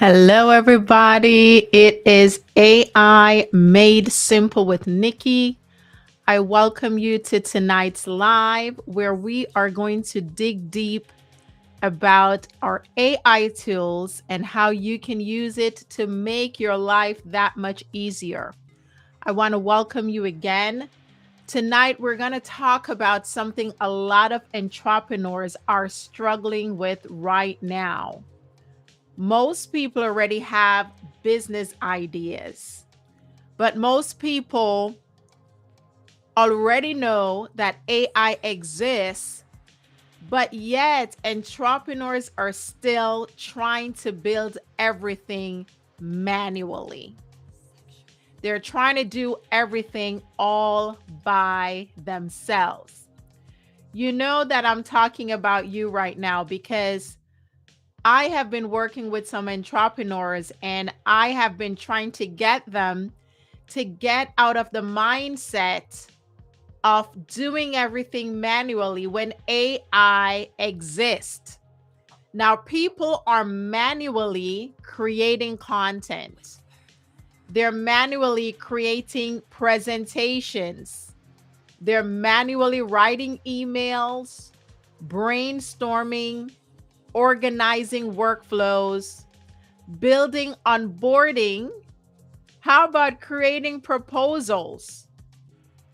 Hello, everybody. It is AI Made Simple with Nikki. I welcome you to tonight's live where we are going to dig deep about our AI tools and how you can use it to make your life that much easier. I want to welcome you again. Tonight, we're going to talk about something a lot of entrepreneurs are struggling with right now. Most people already have business ideas, but most people already know that AI exists, but yet entrepreneurs are still trying to build everything manually. They're trying to do everything all by themselves. You know that I'm talking about you right now because I have been working with some entrepreneurs and I have been trying to get them to get out of the mindset of doing everything manually when AI exists. Now, people are manually creating content, they're manually creating presentations, they're manually writing emails, brainstorming, organizing workflows, building onboarding. How about creating proposals,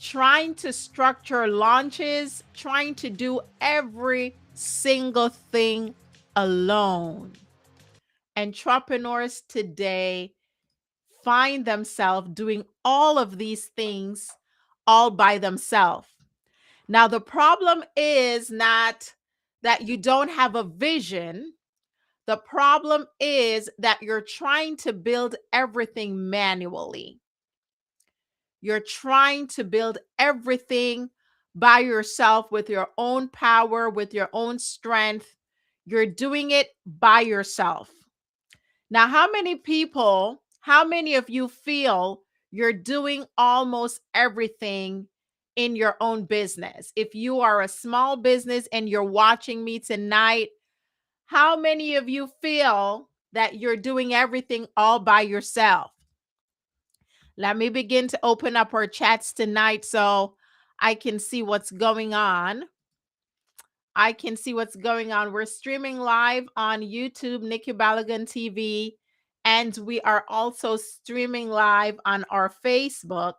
trying to structure launches, trying to do every single thing alone? Entrepreneurs today find themselves doing all of these things all by themselves. Now, the problem is not that you don't have a vision. The problem is that you're trying to build everything manually. You're trying to build everything by yourself with your own power, with your own strength. You're doing it by yourself. Now, how many of you feel you're doing almost everything in your own business? If you are a small business and you're watching me tonight, how many of you feel that you're doing everything all by yourself? Let me begin to open up our chats tonight so I can see what's going on. I can see what's going on. We're streaming live on YouTube, Nikki Balogun TV, and we are also streaming live on our Facebook.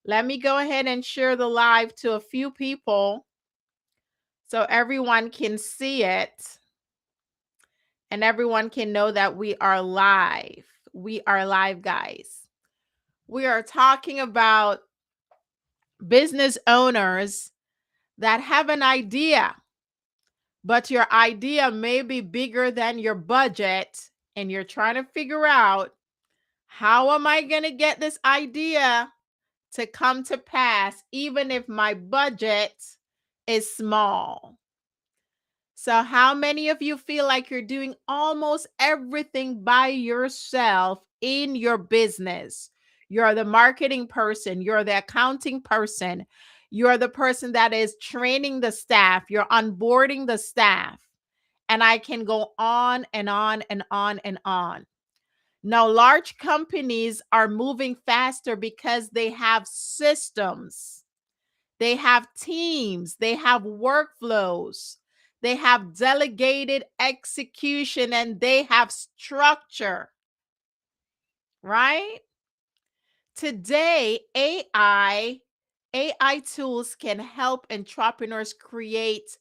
Let me go ahead and share the live to a few people so everyone can see it and everyone can know that we are live. We are live, guys. We are talking about business owners that have an idea, but your idea may be bigger than your budget, and you're trying to figure out, how am I going to get this idea to come to pass, even if my budget is small? So, how many of you feel like you're doing almost everything by yourself in your business? You're the marketing person, you're the accounting person, you're the person that is training the staff, you're onboarding the staff. And I can go on and on and on and on. Now, large companies are moving faster because they have systems, they have teams, they have workflows, they have delegated execution, and they have structure, right? Today, AI tools can help entrepreneurs create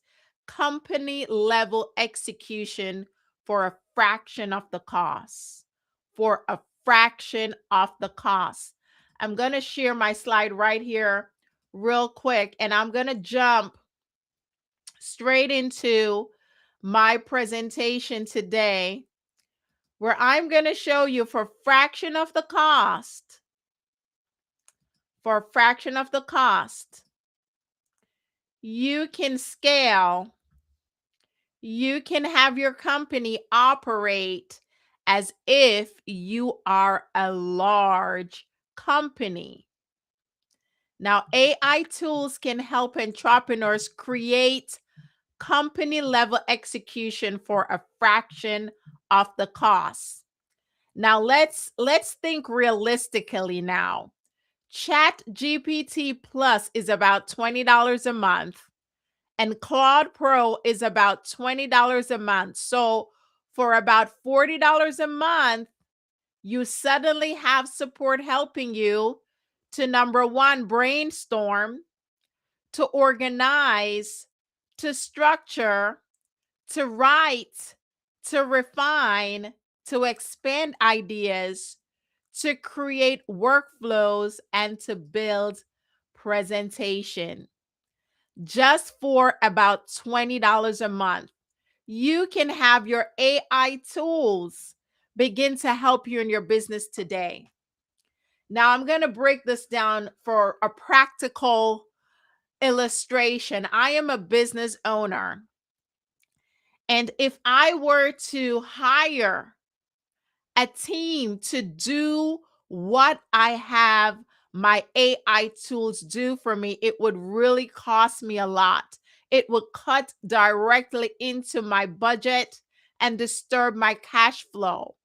company level execution for a fraction of the cost. For a fraction of the cost. I'm going to share my slide right here real quick, and I'm going to jump straight into my presentation today, where I'm going to show you for a fraction of the cost. For a fraction of the cost, you can scale, you can have your company operate as if you are a large company. Now, AI tools can help entrepreneurs create company level execution for a fraction of the cost. Now let's think realistically now. Chat GPT Plus is about $20 a month, and Claude Pro is about $20 a month. So for about $40 a month, you suddenly have support helping you to, number one, brainstorm, to organize, to structure, to write, to refine, to expand ideas, to create workflows, and to build presentation. Just for about $20 a month, you can have your AI tools begin to help you in your business today. Now, I'm going to break this down for a practical illustration. I am a business owner, and if I were to hire a team to do what I have my AI tools do for me, it would really cost me a lot. It would cut directly into my budget and disturb my cash flow.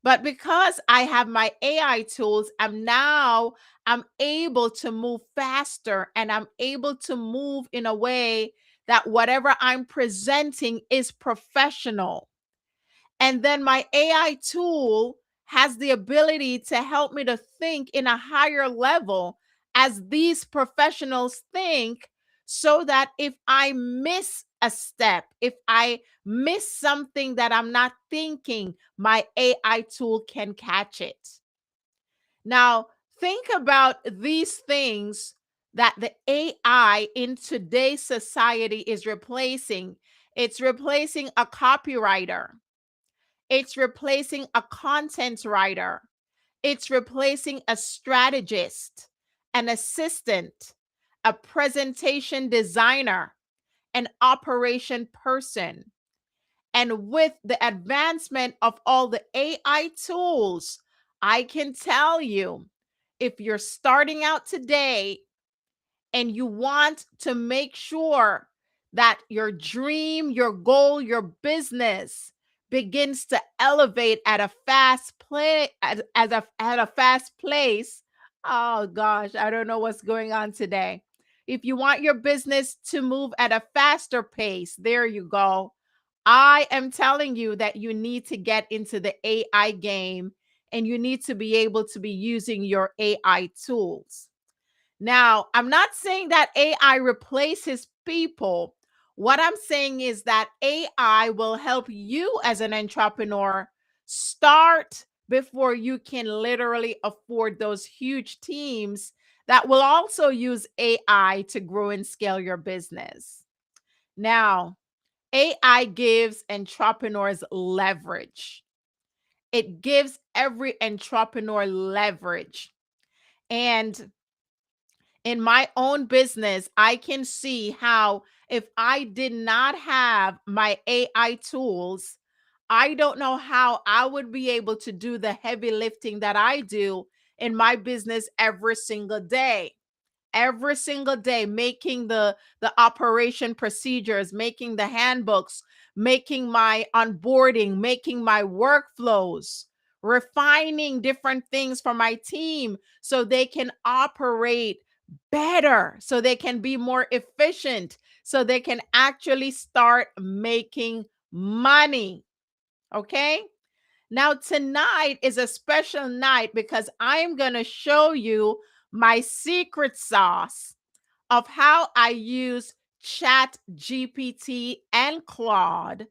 But because I have my AI tools, I'm able to move faster, and I'm able to move in a way that whatever I'm presenting is professional. And then my AI tool has the ability to help me to think in a higher level as these professionals think, so that if I miss a step, if I miss something that I'm not thinking, my AI tool can catch it. Now, think about these things that the AI in today's society is replacing. It's replacing a copywriter. It's replacing a content writer. It's replacing a strategist, an assistant, a presentation designer, an operation person. And with the advancement of all the AI tools, I can tell you, if you're starting out today and you want to make sure that your dream, your goal, your business begins to elevate at a fast play at a fast place. Oh gosh, I don't know what's going on today. If you want your business to move at a faster pace, there you go. I am telling you that you need to get into the AI game, and you need to be able to be using your AI tools. Now, I'm not saying that AI replaces people. What I'm saying is that AI will help you as an entrepreneur start before you can literally afford those huge teams that will also use AI to grow and scale your business. Now, AI gives entrepreneurs leverage. It gives every entrepreneur leverage. And in my own business, I can see how if I did not have my AI tools, I don't know how I would be able to do the heavy lifting that I do in my business every single day, making the operation procedures, making the handbooks, making my onboarding, making my workflows, refining different things for my team so they can operate better, so they can be more efficient, so they can actually start making money. Okay? Now, tonight is a special night because I am going to show you my secret sauce of how I use Chat GPT and Claude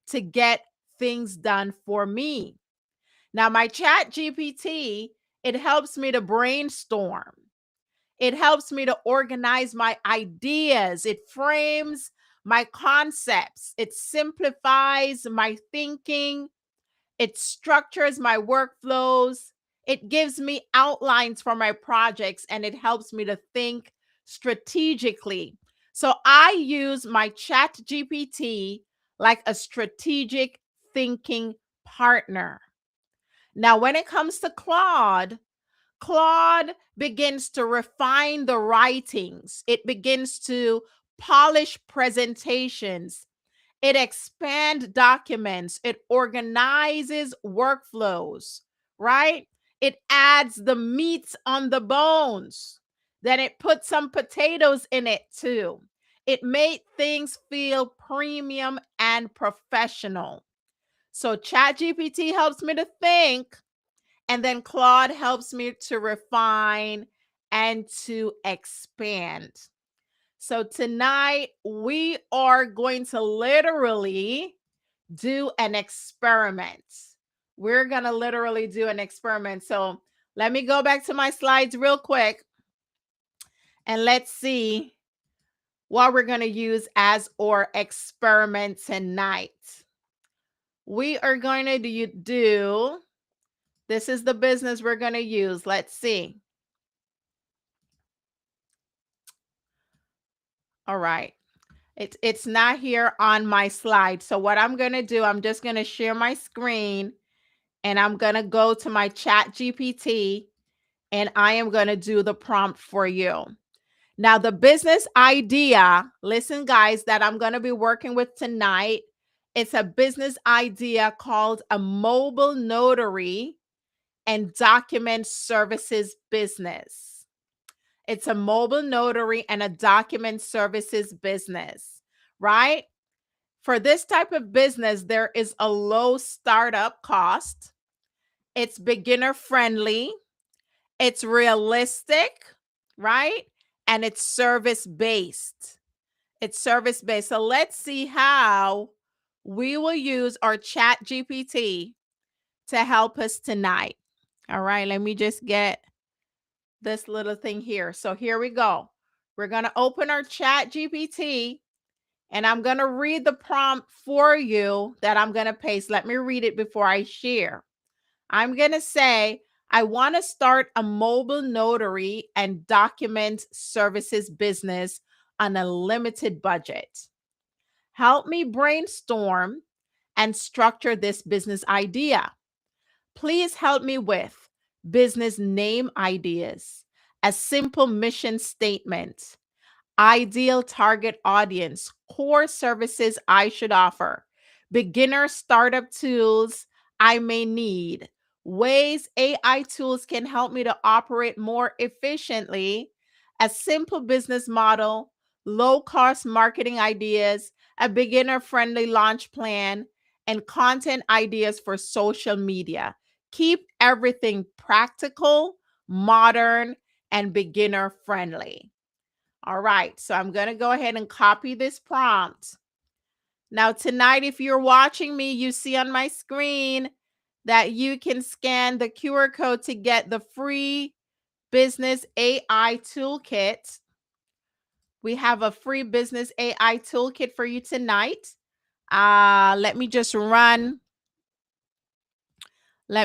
to get things done for me. Now, my Chat GPT, it helps me to brainstorm. It helps me to organize my ideas. It frames my concepts. It simplifies my thinking. It structures my workflows. It gives me outlines for my projects, and it helps me to think strategically. So I use my Chat GPT like a strategic thinking partner. Now, when it comes to Claude, Claude begins to refine the writings. It begins to polish presentations. It expands documents. It organizes workflows, right? It adds the meats on the bones. Then it puts some potatoes in it too. It made things feel premium and professional. So ChatGPT helps me to think, and then Claude helps me to refine and to expand. So tonight we are going to literally do an experiment. We're going to literally do an experiment. So let me go back to my slides real quick and let's see what we're going to use as our experiment tonight. We are going to do, this is the business we're going to use. Let's see. All right. It's not here on my slide. So what I'm going to do, I'm just going to share my screen and I'm going to go to my ChatGPT and I am going to do the prompt for you. Now, the business idea, listen, guys, that I'm going to be working with tonight, it's a business idea called a mobile notary and document services business. It's a mobile notary and a document services business, right? For this type of business, there is a low startup cost. It's beginner friendly. It's realistic, right? And it's service based. It's service based. So let's see how we will use our Chat GPT to help us tonight. All right, let me just get this little thing here. So here we go. We're going to open our Chat GPT and I'm going to read the prompt for you that I'm going to paste. Let me read it before I share. I'm going to say, I want to start a mobile notary and document services business on a limited budget. Help me brainstorm and structure this business idea. Please help me with business name ideas, a simple mission statement, ideal target audience, core services I should offer, beginner startup tools I may need, ways AI tools can help me to operate more efficiently, a simple business model, low cost marketing ideas, a beginner friendly launch plan, and content ideas for social media. Keep everything practical, modern, and beginner friendly. All right, so I'm going to go ahead and copy this prompt. Now, tonight, if you're watching me, you see on my screen that you can scan the QR code to get the free business AI toolkit. We have a free business AI toolkit for you tonight. Let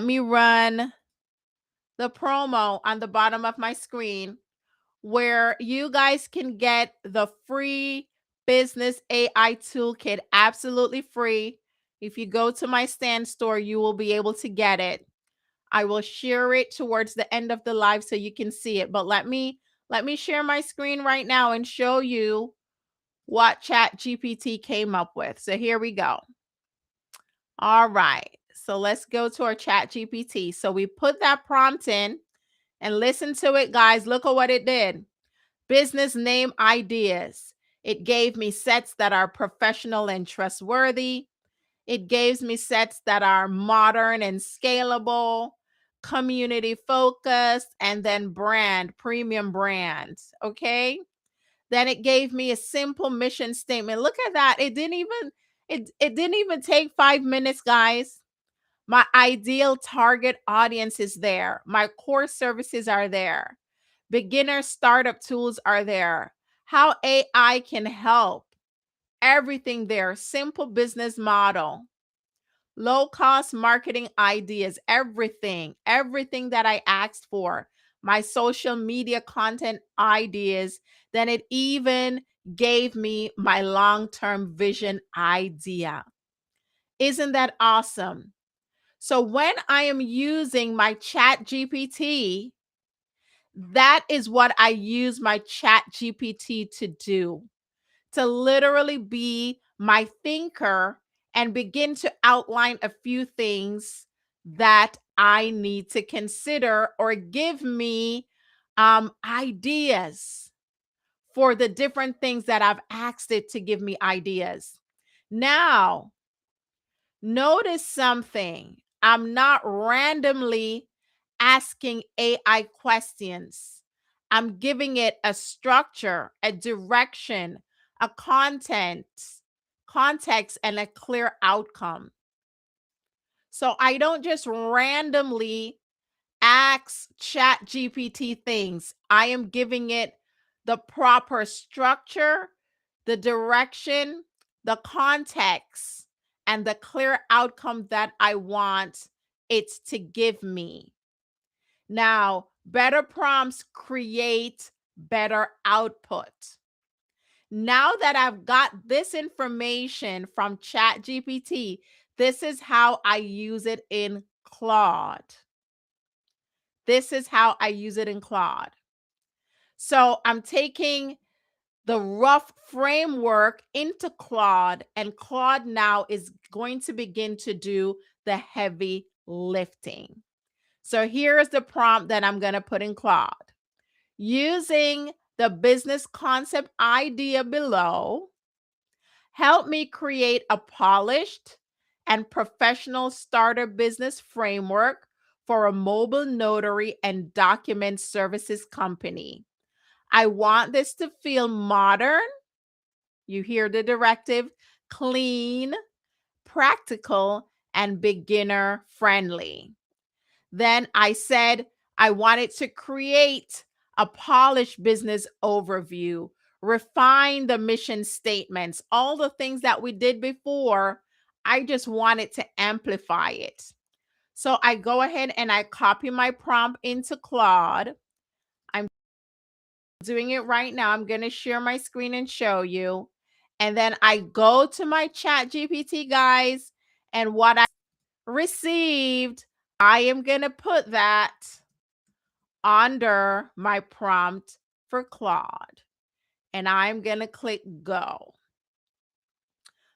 me run the promo on the bottom of my screen, where you guys can get the free business AI toolkit absolutely free. If you go to my stand store, you will be able to get it. I will share it towards the end of the live so you can see it. But let me share my screen right now and show you what Chat GPT came up with. So here we go. All right. So let's go to our Chat GPT. So we put that prompt in and listen to it, guys. Look at what it did. Business name ideas. It gave me sets that are professional and trustworthy. It gives me sets that are modern and scalable, community focused, and then premium brands. Okay. Then it gave me a simple mission statement. Look at that. It didn't even take 5 minutes, guys. My ideal target audience is there. My core services are there. Beginner startup tools are there. How AI can help. Everything there. Simple business model. Low cost marketing ideas. Everything that I asked for. My social media content ideas. Then it even gave me my long-term vision idea. Isn't that awesome? So when I am using my Chat GPT, that is what I use my Chat GPT to do, to literally be my thinker, and begin to outline a few things that I need to consider, or give me ideas for the different things that I've asked it to give me ideas. Now, notice something. I'm not randomly asking AI questions. I'm giving it a structure, a direction, a context, and a clear outcome. So I don't just randomly ask ChatGPT things. I am giving it the proper structure, the direction, the context, and the clear outcome that I want it to give me. Now, better prompts create better output. Now that I've got this information from ChatGPT, this is how I use it in Claude. This is how I use it in Claude. So I'm taking the rough framework into Claude, and Claude now is going to begin to do the heavy lifting. So here's the prompt that I'm going to put in Claude. Using the business concept idea below, help me create a polished and professional starter business framework for a mobile notary and document services company. I want this to feel modern. You hear the directive: clean, practical, and beginner friendly. Then I said I wanted to create a polished business overview, refine the mission statements, all the things that we did before. I just wanted to amplify it. So I go ahead and I copy my prompt into Claude. I'm doing it right now. I'm going to share my screen and show you. And then I go to my ChatGPT, guys, and what I received, I am going to put that under my prompt for Claude. And I'm going to click go.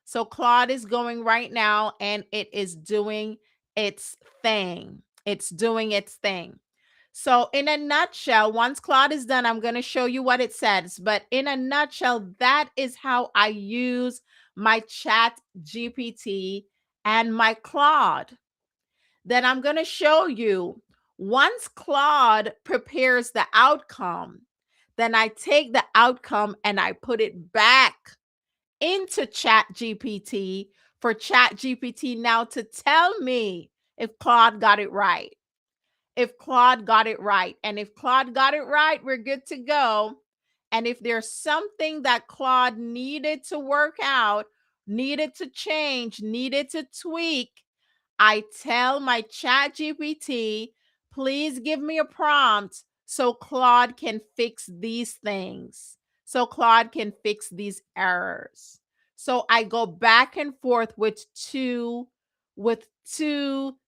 So Claude is going right now, and it is doing its thing. It's doing its thing. So in a nutshell, once Claude is done, I'm going to show you what it says. But in a nutshell, that is how I use my ChatGPT and my Claude. Then I'm going to show you, once Claude prepares the outcome, then I take the outcome and I put it back into ChatGPT for ChatGPT now to tell me if Claude got it right. If Claude got it right. And if Claude got it right, we're good to go. And if there's something that Claude needed to work out, needed to change, needed to tweak, I tell my ChatGPT, please give me a prompt so Claude can fix these things, so Claude can fix these errors. So I go back and forth with two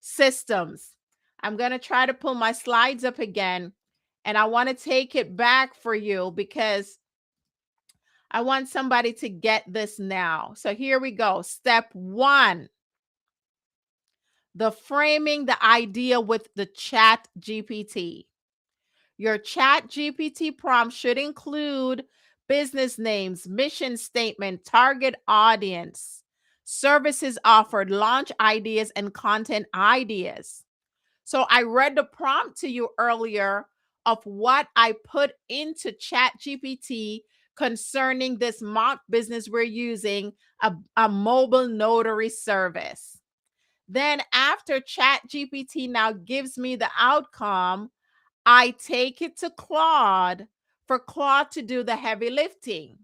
systems. I'm going to try to pull my slides up again, and I want to take it back for you because I want somebody to get this now. So here we go. Step 1. The framing the idea with the ChatGPT. Your ChatGPT prompt should include business names, mission statement, target audience, services offered, launch ideas, and content ideas. So I read the prompt to you earlier of what I put into ChatGPT concerning this mock business we're using, a mobile notary service. Then after ChatGPT now gives me the outcome, I take it to Claude for Claude to do the heavy lifting.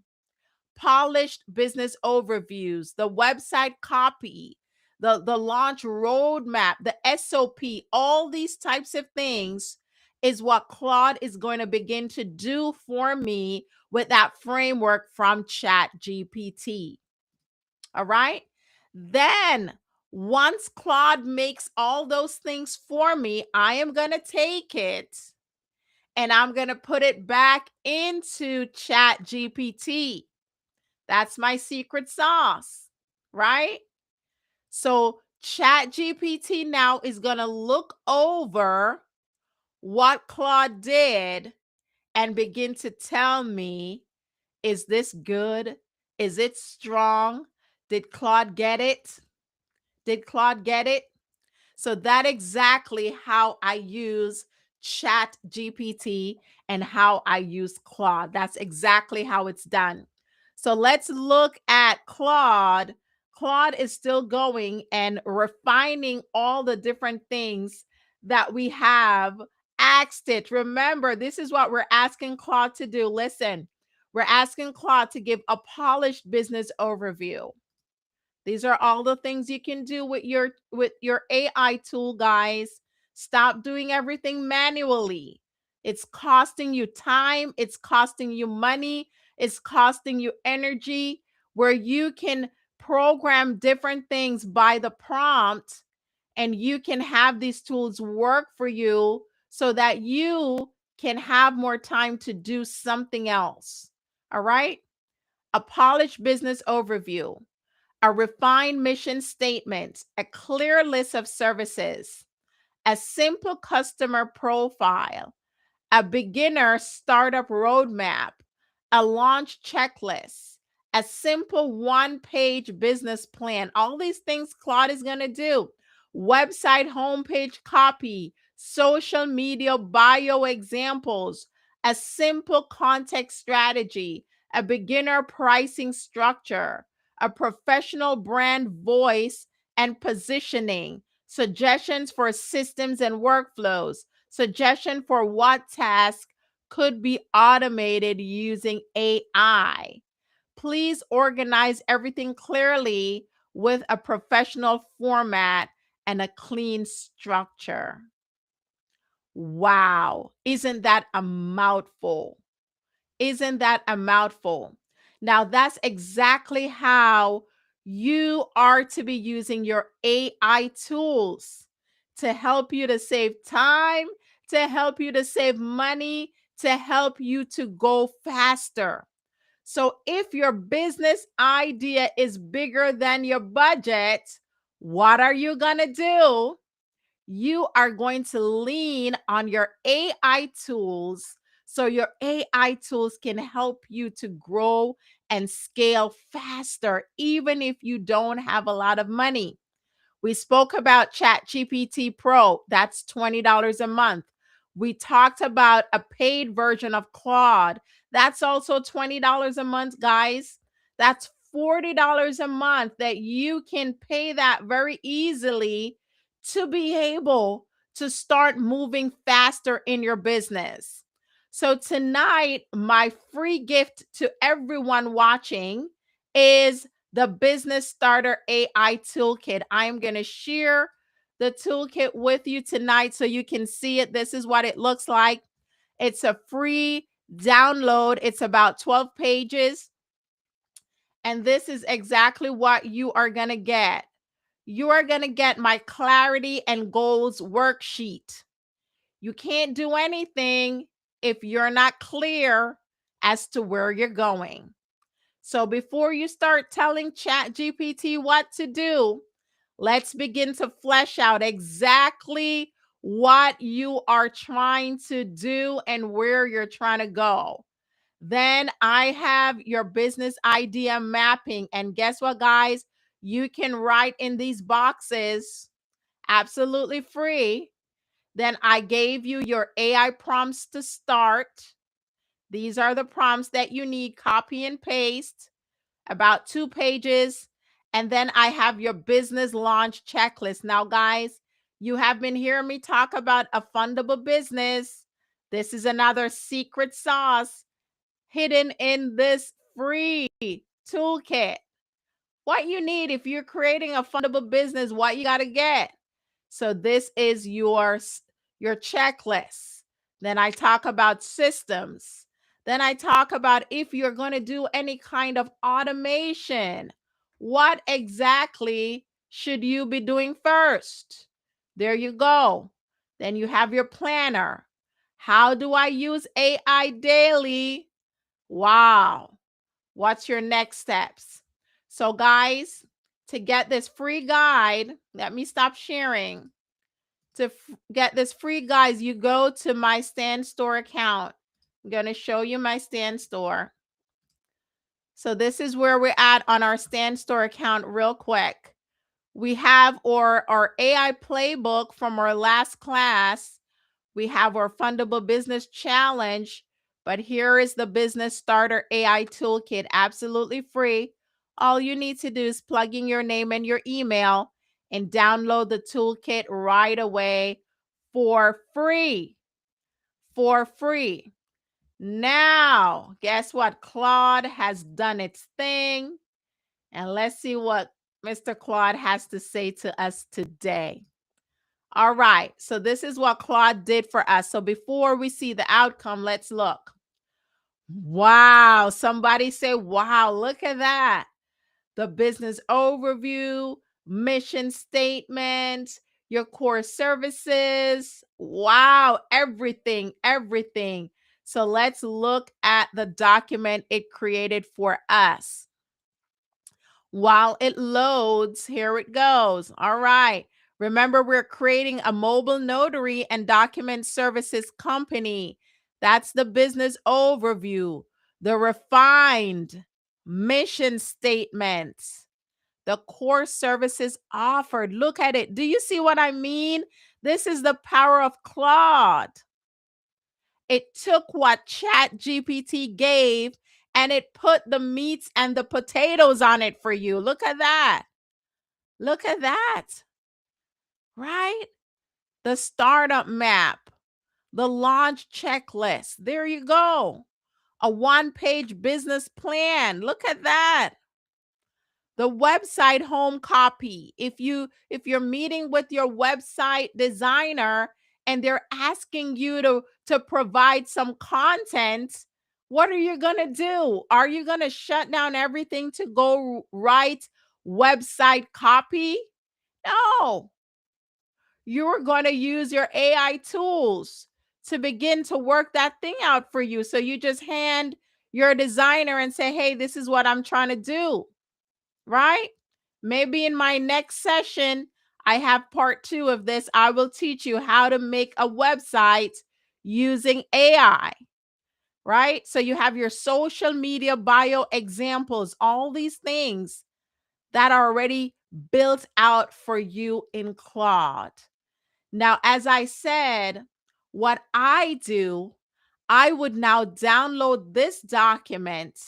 Polished business overviews, the website copy, the launch roadmap, the SOP, all these types of things is what Claude is going to begin to do for me with that framework from ChatGPT. All right. Then once Claude makes all those things for me, I am going to take it and I'm going to put it back into ChatGPT. That's my secret sauce, right? So ChatGPT now is going to look over what Claude did and begin to tell me, is this good? Is it strong? Did Claude get it? Did Claude get it? So that exactly how I use Chat GPT and how I use Claude. That's exactly how it's done. So let's look at Claude. Claude is still going and refining all the different things that we have asked it. Remember, this is what we're asking Claude to do. Listen, we're asking Claude to give a polished business overview. These are all the things you can do with your AI tool, guys. Stop doing everything manually. It's costing you time, it's costing you money, it's costing you energy, where you can program different things by the prompt, and you can have these tools work for you so that you can have more time to do something else. All right? A polished business overview, a refined mission statement, a clear list of services, a simple customer profile, a beginner startup roadmap, a launch checklist, a simple one-page business plan. All these things Claude is going to do. Website homepage copy, social media bio examples, a simple context strategy, a beginner pricing structure, a professional brand voice and positioning, suggestions for systems and workflows, suggestion for what task could be automated using AI. Please organize everything clearly with a professional format and a clean structure. Wow, isn't that a mouthful? Isn't that a mouthful? Now, that's exactly how you are to be using your AI tools to help you to save time, to help you to save money, to help you to go faster. So, if your business idea is bigger than your budget, what are you going to do? You are going to lean on your AI tools so your AI tools can help you to grow and scale faster, even if you don't have a lot of money. We spoke about ChatGPT Pro, that's $20 a month. We talked about a paid version of Claude, that's also $20 a month, guys. That's $40 a month that you can pay that very easily to be able to start moving faster in your business. So, tonight, my free gift to everyone watching is the Business Starter AI Toolkit. I'm going to share the toolkit with you tonight so you can see it. This is what it looks like. It's a free download, it's about 12 pages. And this is exactly what you are going to get. You are going to get my clarity and goals worksheet. You can't do anything if you're not clear as to where you're going. So before you start telling ChatGPT what to do, let's begin to flesh out exactly what you are trying to do and where you're trying to go. Then I have your business idea mapping. And guess what, guys? You can write in these boxes absolutely free. Then I gave you your AI prompts to start. These are the prompts that you need. Copy and paste, about 2 pages. And then I have your business launch checklist. Now, guys, you have been hearing me talk about a fundable business. This is another secret sauce hidden in this free toolkit. What you need if you're creating a fundable business, what you got to get. So this is your checklist. Then I talk about systems. Then I talk about if you're going to do any kind of automation, what exactly should you be doing first? There you go. Then you have your planner. How do I use AI daily? Wow. What's your next steps? So guys, to get this free guide, let me stop sharing. To get this free guide, you go to my Stand Store account. I'm going to show you my Stand Store. So this is where we're at on our Stand Store account real quick. We have our AI playbook from our last class. We have our Fundable Business Challenge, but here is the Business Starter AI Toolkit, absolutely free. All you need to do is plug in your name and your email and download the toolkit right away for free. For free. Now, guess what? Claude has done its thing. And let's see what Mr. Claude has to say to us today. All right, so this is what Claude did for us. So before we see the outcome, let's look. Wow, somebody say, wow, look at that. The business overview, mission statement, your core services. Wow, everything, everything. So let's look at the document it created for us. While it loads, here it goes. All right. Remember, we're creating a mobile notary and document services company. That's the business overview, the refined mission statements, the core services offered. Look at it. Do you see what I mean? This is the power of Claude. It took what ChatGPT gave and it put the meats and the potatoes on it for you. Look at that. Look at that. Right? The startup map, the launch checklist. There you go. A one-page business plan. Look at that. The website home copy. If you're meeting with your website designer and they're asking you to provide some content, what are you going to do? Are you going to shut down everything to go write website copy? No. You're going to use your AI tools to begin to work that thing out for you. So you just hand your designer and say, hey, this is what I'm trying to do. Right? Maybe in my next session, I have part 2 of this. I will teach you how to make a website using AI, right? So you have your social media bio examples, all these things that are already built out for you in Claude. Now, as I said, what I do, I would now download this document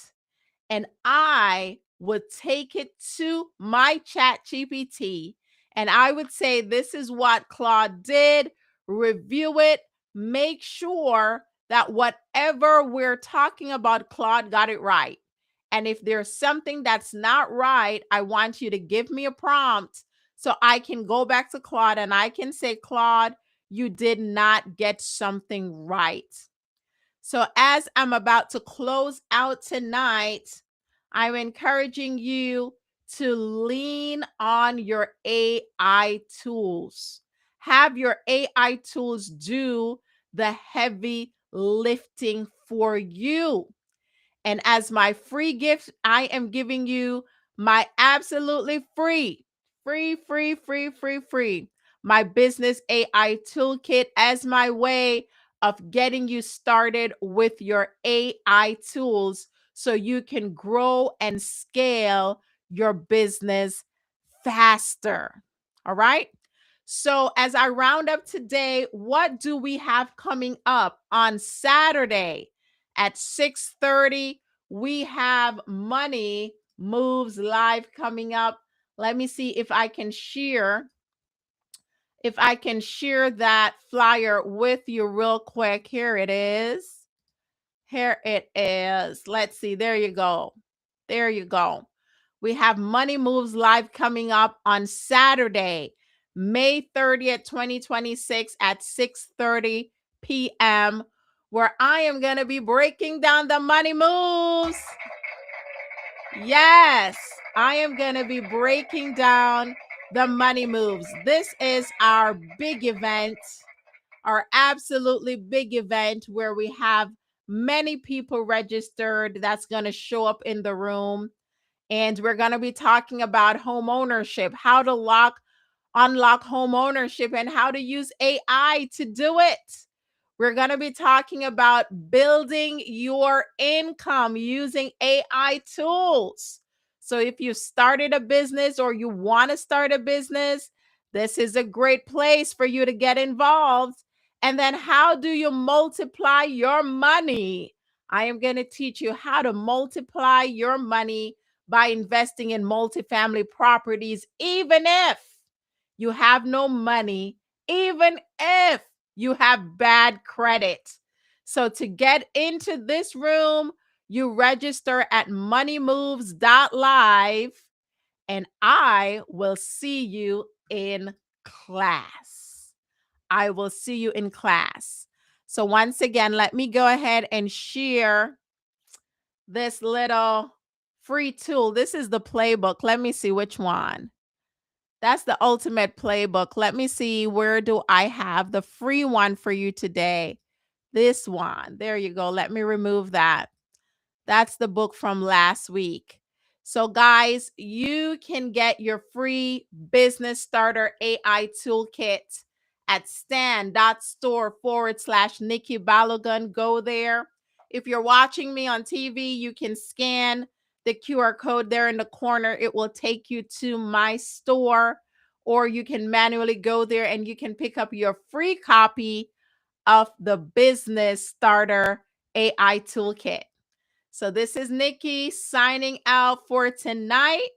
and I would take it to my ChatGPT and I would say, this is what Claude did, review it, make sure that whatever we're talking about, Claude got it right. And if there's something that's not right, I want you to give me a prompt so I can go back to Claude and I can say, Claude, you did not get something right. So as I'm about to close out tonight, I'm encouraging you to lean on your AI tools. Have your AI tools do the heavy lifting for you. And as my free gift, I am giving you my absolutely free, my business AI toolkit as my way of getting you started with your AI tools so you can grow and scale your business faster. All right. So as I round up today, what do we have coming up on Saturday at 6:30? We have Money Moves Live coming up. Let me see if I can share that flyer with you real quick. Here it is. Here it is. Let's see. There you go. There you go. We have Money Moves Live coming up on Saturday, May 30th, 2026 at 6:30 p.m., where I am going to be breaking down the money moves. Yes, I am going to be breaking down the money moves. This is our big event, our absolutely big event where we have many people registered that's going to show up in the room. And we're going to be talking about home ownership, how to unlock home ownership, and how to use AI to do it. We're going to be talking about building your income using AI tools. So if you started a business or you want to start a business, this is a great place for you to get involved. And then how do you multiply your money? I am going to teach you how to multiply your money by investing in multifamily properties, even if you have no money, even if you have bad credit. So to get into this room, you register at moneymoves.live, and I will see you in class. I will see you in class. So once again, let me go ahead and share this little free tool. This is the playbook. Let me see which one. That's the ultimate playbook. Let me see, where do I have the free one for you today? This one. There you go. Let me remove that. That's the book from last week. So, guys, you can get your free business starter AI toolkit at stan.store/Nikki Balogun. Go there. If you're watching me on TV, you can scan the QR code there in the corner. It will take you to my store, or you can manually go there and you can pick up your free copy of the business starter AI toolkit. So this is Nikki signing out for tonight.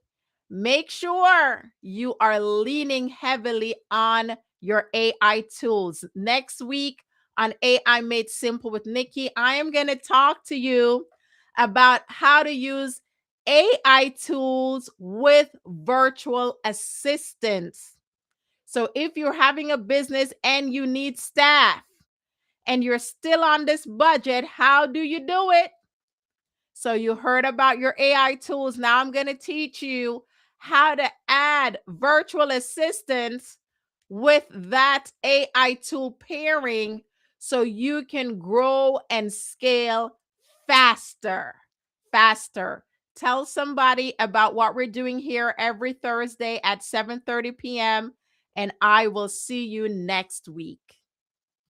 Make sure you are leaning heavily on your AI tools. Next week on AI Made Simple with Nikki, I am going to talk to you about how to use AI tools with virtual assistants. So if you're having a business and you need staff and you're still on this budget, how do you do it? So you heard about your AI tools. Now I'm going to teach you how to add virtual assistants with that AI tool pairing so you can grow and scale faster. Faster. Tell somebody about what we're doing here every Thursday at 7:30 p.m. and I will see you next week.